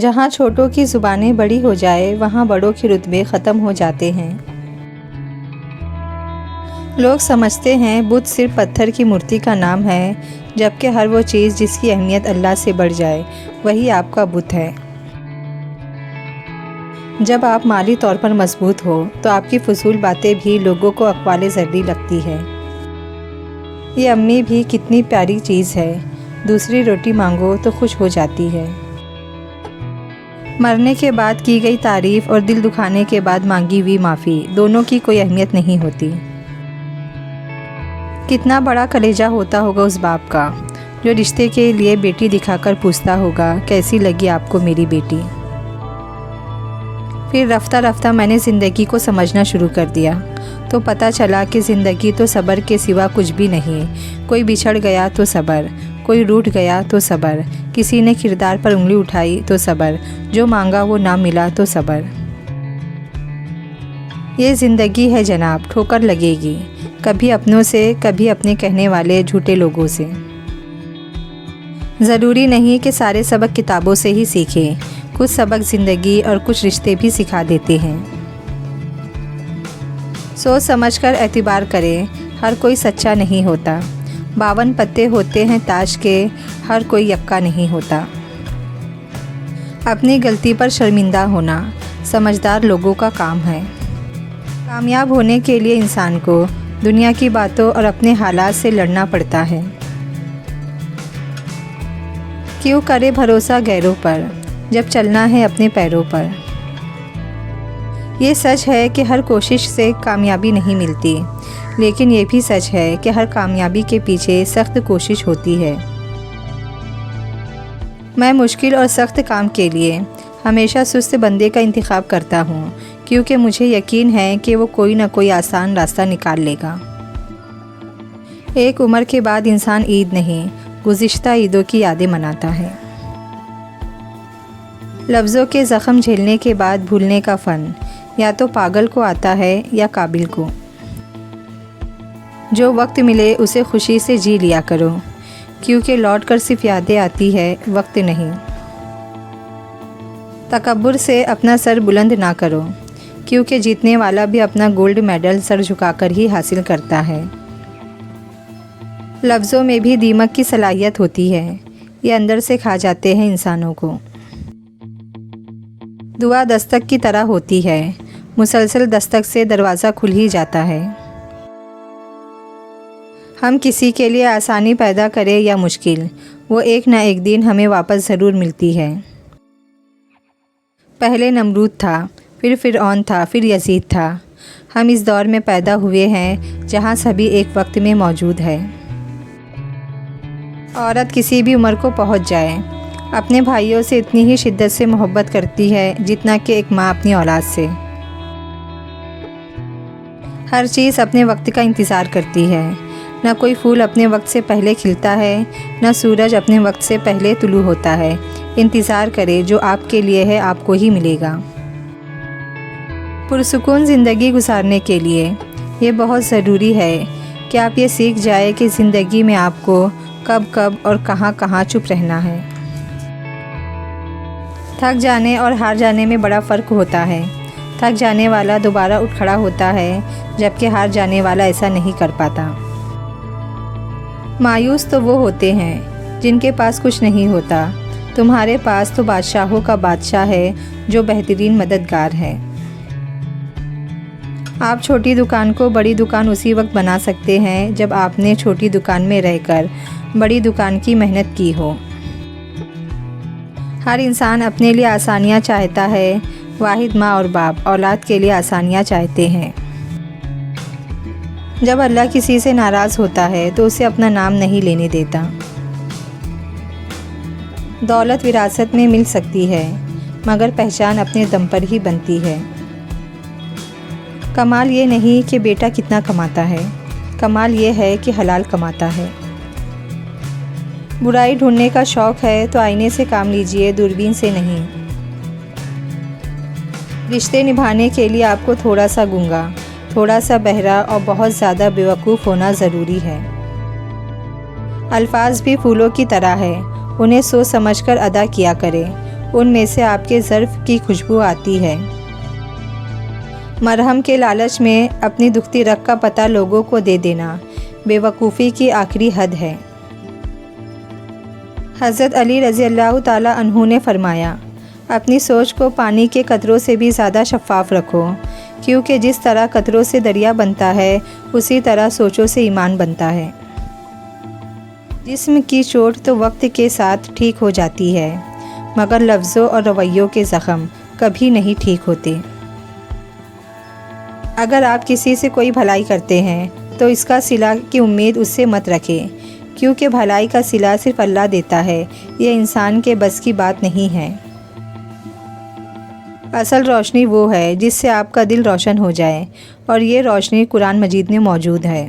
جہاں چھوٹوں کی زبانیں بڑی ہو جائے وہاں بڑوں کے رتبے ختم ہو جاتے ہیں۔ لوگ سمجھتے ہیں بت صرف پتھر کی مورتی کا نام ہے، جبکہ ہر وہ چیز جس کی اہمیت اللہ سے بڑھ جائے وہی آپ کا بت ہے۔ جب آپ مالی طور پر مضبوط ہو تو آپ کی فضول باتیں بھی لوگوں کو اقوال زرعی لگتی ہے۔ یہ امی بھی کتنی پیاری چیز ہے، دوسری روٹی مانگو تو خوش ہو جاتی ہے۔ مرنے کے بعد کی گئی تعریف اور دل دکھانے کے بعد مانگی ہوئی معافی دونوں کی کوئی اہمیت نہیں ہوتی۔ کتنا بڑا کلیجہ ہوتا ہوگا اس باپ کا جو رشتے کے لیے بیٹی دکھا کر پوچھتا ہوگا کیسی لگی آپ کو میری بیٹی۔ پھر رفتہ رفتہ میں نے زندگی کو سمجھنا شروع کر دیا تو پتہ چلا کہ زندگی تو صبر کے سوا کچھ بھی نہیں۔ کوئی بچھڑ گیا تو صبر، کوئی روٹھ گیا تو صبر، کسی نے کردار پر انگلی اٹھائی تو صبر، جو مانگا وہ نہ ملا تو صبر۔ یہ زندگی ہے جناب، ٹھوکر لگے گی، کبھی اپنوں سے، کبھی اپنے کہنے والے جھوٹے لوگوں سے۔ ضروری نہیں کہ سارے سبق کتابوں سے ہی سیکھیں، کچھ سبق زندگی اور کچھ رشتے بھی سکھا دیتے ہیں۔ سوچ سمجھ کر اعتبار کریں، ہر کوئی سچا نہیں ہوتا۔ 52 پتے ہوتے ہیں تاج کے، ہر کوئی یکا نہیں ہوتا۔ اپنی غلطی پر شرمندہ ہونا سمجھدار لوگوں کا کام ہے۔ کامیاب ہونے کے لیے انسان کو دنیا کی باتوں اور اپنے حالات سے لڑنا پڑتا ہے۔ کیوں کرے بھروسہ غیروں پر جب چلنا ہے اپنے پیروں پر۔ یہ سچ ہے کہ ہر کوشش سے کامیابی نہیں ملتی، لیکن یہ بھی سچ ہے کہ ہر کامیابی کے پیچھے سخت کوشش ہوتی ہے۔ میں مشکل اور سخت کام کے لیے ہمیشہ سست بندے کا انتخاب کرتا ہوں، کیونکہ مجھے یقین ہے کہ وہ کوئی نہ کوئی آسان راستہ نکال لے گا۔ ایک عمر کے بعد انسان عید نہیں، گزشتہ عیدوں کی یادیں مناتا ہے۔ لفظوں کے زخم جھیلنے کے بعد بھولنے کا فن یا تو پاگل کو آتا ہے یا قابل کو۔ جو وقت ملے اسے خوشی سے جی لیا کرو، کیونکہ لوٹ کر صرف یادیں آتی ہے، وقت نہیں۔ تکبر سے اپنا سر بلند نہ کرو، کیونکہ جیتنے والا بھی اپنا گولڈ میڈل سر جھکا کر ہی حاصل کرتا ہے۔ لفظوں میں بھی دیمک کی صلاحیت ہوتی ہے، یہ اندر سے کھا جاتے ہیں انسانوں کو۔ دعا دستک کی طرح ہوتی ہے، مسلسل دستک سے دروازہ کھل ہی جاتا ہے۔ ہم کسی کے لیے آسانی پیدا کریں یا مشکل، وہ ایک نہ ایک دن ہمیں واپس ضرور ملتی ہے۔ پہلے نمرود تھا، پھر فرعون تھا، پھر یزید تھا۔ ہم اس دور میں پیدا ہوئے ہیں جہاں سبھی ایک وقت میں موجود ہے۔ عورت کسی بھی عمر کو پہنچ جائے، اپنے بھائیوں سے اتنی ہی شدت سے محبت کرتی ہے جتنا کہ ایک ماں اپنی اولاد سے۔ ہر چیز اپنے وقت کا انتظار کرتی ہے، نہ کوئی پھول اپنے وقت سے پہلے کھلتا ہے، نہ سورج اپنے وقت سے پہلے طلوع ہوتا ہے۔ انتظار کرے، جو آپ کے لیے ہے آپ کو ہی ملے گا۔ پرسکون زندگی گزارنے کے لیے یہ بہت ضروری ہے کہ آپ یہ سیکھ جائیں کہ زندگی میں آپ کو کب کب اور کہاں کہاں چپ رہنا ہے۔ تھک جانے اور ہار جانے میں بڑا فرق ہوتا ہے۔ تھک جانے والا دوبارہ اٹھ کھڑا ہوتا ہے، جبکہ ہار جانے والا ایسا نہیں کر پاتا۔ مایوس تو وہ ہوتے ہیں جن کے پاس کچھ نہیں ہوتا، تمہارے پاس تو بادشاہوں کا بادشاہ ہے جو بہترین مددگار ہے۔ آپ چھوٹی دکان کو بڑی دکان اسی وقت بنا سکتے ہیں جب آپ نے چھوٹی دکان میں رہ کر بڑی دکان کی محنت کی ہو۔ ہر انسان اپنے لیے آسانیاں چاہتا ہے، واحد ماں اور باپ اولاد کے لیے آسانیاں چاہتے ہیں۔ جب اللہ کسی سے ناراض ہوتا ہے تو اسے اپنا نام نہیں لینے دیتا۔ دولت وراثت میں مل سکتی ہے، مگر پہچان اپنے دم پر ہی بنتی ہے۔ کمال یہ نہیں کہ بیٹا کتنا کماتا ہے، کمال یہ ہے کہ حلال کماتا ہے۔ برائی ڈھونڈنے کا شوق ہے تو آئینے سے کام لیجئے، دوربین سے نہیں۔ رشتے نبھانے کے لیے آپ کو تھوڑا سا گنگا، تھوڑا سا بہرا اور بہت زیادہ بیوقوف ہونا ضروری ہے۔ الفاظ بھی پھولوں کی طرح ہے، انہیں سوچ سمجھ کر ادا کیا کریں، ان میں سے آپ کے ظرف کی خوشبو آتی ہے۔ مرہم کے لالچ میں اپنی دکھتی رگ کا پتہ لوگوں کو دے دینا بے وقوفی کی آخری حد ہے۔ حضرت علی رضی اللہ تعالیٰ عنہ نے فرمایا، اپنی سوچ کو پانی کے قطروں سے بھی زیادہ شفاف رکھو، کیونکہ جس طرح قطروں سے دریا بنتا ہے اسی طرح سوچوں سے ایمان بنتا ہے۔ جسم کی چوٹ تو وقت کے ساتھ ٹھیک ہو جاتی ہے، مگر لفظوں اور رویوں کے زخم کبھی نہیں ٹھیک ہوتے۔ اگر آپ کسی سے کوئی بھلائی کرتے ہیں تو اس کا صلہ کی امید اس سے مت رکھیں، کیونکہ بھلائی کا صلہ صرف اللہ دیتا ہے، یہ انسان کے بس کی بات نہیں ہے۔ اصل روشنی وہ ہے جس سے آپ کا دل روشن ہو جائے، اور یہ روشنی قرآن مجید میں موجود ہے۔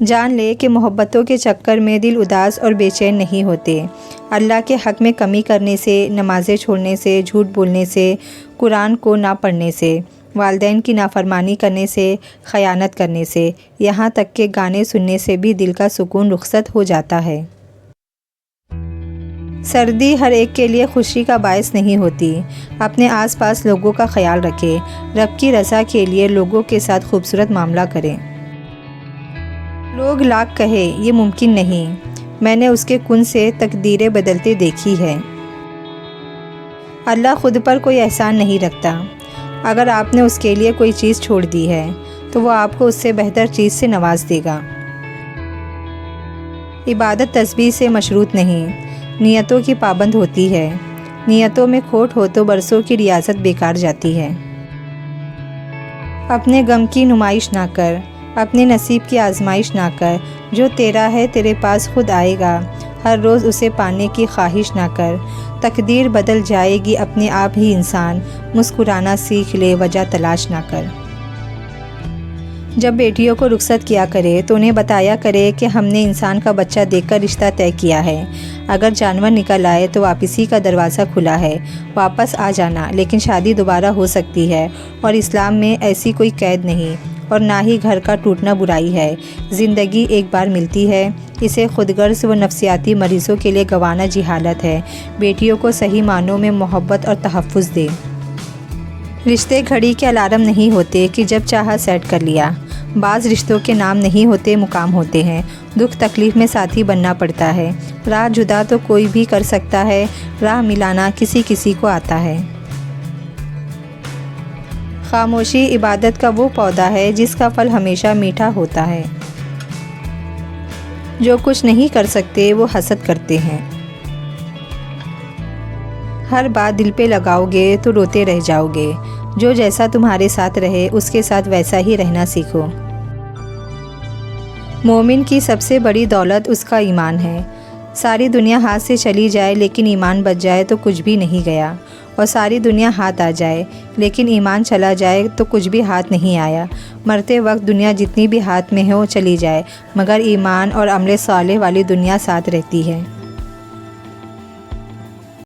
جان لے کہ محبتوں کے چکر میں دل اداس اور بے چین نہیں ہوتے۔ اللہ کے حق میں کمی کرنے سے، نمازیں چھوڑنے سے، جھوٹ بولنے سے، قرآن کو نہ پڑھنے سے، والدین کی نافرمانی کرنے سے، خیانت کرنے سے، یہاں تک کہ گانے سننے سے بھی دل کا سکون رخصت ہو جاتا ہے۔ سردی ہر ایک کے لیے خوشی کا باعث نہیں ہوتی۔ اپنے آس پاس لوگوں کا خیال رکھیں، رب کی رضا کے لیے لوگوں کے ساتھ خوبصورت معاملہ کریں۔ لوگ لاکھ کہیں یہ ممکن نہیں، میں نے اس کے کن سے تقدیریں بدلتے دیکھی ہے۔ اللہ خود پر کوئی احسان نہیں رکھتا۔ اگر آپ نے اس کے لیے کوئی چیز چھوڑ دی ہے تو وہ آپ کو اس سے بہتر چیز سے نواز دے گا۔ عبادت تسبیح سے مشروط نہیں، نیتوں کی پابند ہوتی ہے۔ نیتوں میں کھوٹ ہو تو برسوں کی ریاضت بیکار جاتی ہے۔ اپنے غم کی نمائش نہ کر، اپنے نصیب کی آزمائش نہ کر، جو تیرا ہے تیرے پاس خود آئے گا، ہر روز اسے پانے کی خواہش نہ کر، تقدیر بدل جائے گی اپنے آپ ہی انسان، مسکرانا سیکھ لے وجہ تلاش نہ کر۔ جب بیٹیوں کو رخصت کیا کرے تو انہیں بتایا کرے کہ ہم نے انسان کا بچہ دیکھ کر رشتہ طے کیا ہے، اگر جانور نکل آئے تو واپسی کا دروازہ کھلا ہے، واپس آ جانا، لیکن شادی دوبارہ ہو سکتی ہے، اور اسلام میں ایسی کوئی قید نہیں، اور نہ ہی گھر کا ٹوٹنا برائی ہے۔ زندگی ایک بار ملتی ہے، اسے خود غرض و نفسیاتی مریضوں کے لیے گنوانا جہالت ہے۔ بیٹیوں کو صحیح معنوں میں محبت اور تحفظ دے۔ رشتے گھڑی کے الارم نہیں ہوتے کہ جب چاہا سیٹ کر لیا۔ بعض رشتوں کے نام نہیں ہوتے، مقام ہوتے ہیں۔ دکھ تکلیف میں ساتھی بننا پڑتا ہے۔ راہ جدا تو کوئی بھی کر سکتا ہے، راہ ملانا کسی کسی کو آتا ہے۔ خاموشی عبادت کا وہ پودا ہے جس کا پھل ہمیشہ میٹھا ہوتا ہے۔ جو کچھ نہیں کر سکتے وہ حسد کرتے ہیں۔ ہر بات دل پہ لگاؤ گے تو روتے رہ جاؤ گے۔ جو جیسا تمہارے ساتھ رہے اس کے ساتھ ویسا ہی رہنا سیکھو۔ مومن کی سب سے بڑی دولت اس کا ایمان ہے۔ ساری دنیا ہاتھ سے چلی جائے لیکن ایمان بچ جائے تو کچھ بھی نہیں گیا، اور ساری دنیا ہاتھ آ جائے لیکن ایمان چلا جائے تو کچھ بھی ہاتھ نہیں آیا۔ مرتے وقت دنیا جتنی بھی ہاتھ میں ہو چلی جائے، مگر ایمان اور عمل صالح والی دنیا ساتھ رہتی ہے۔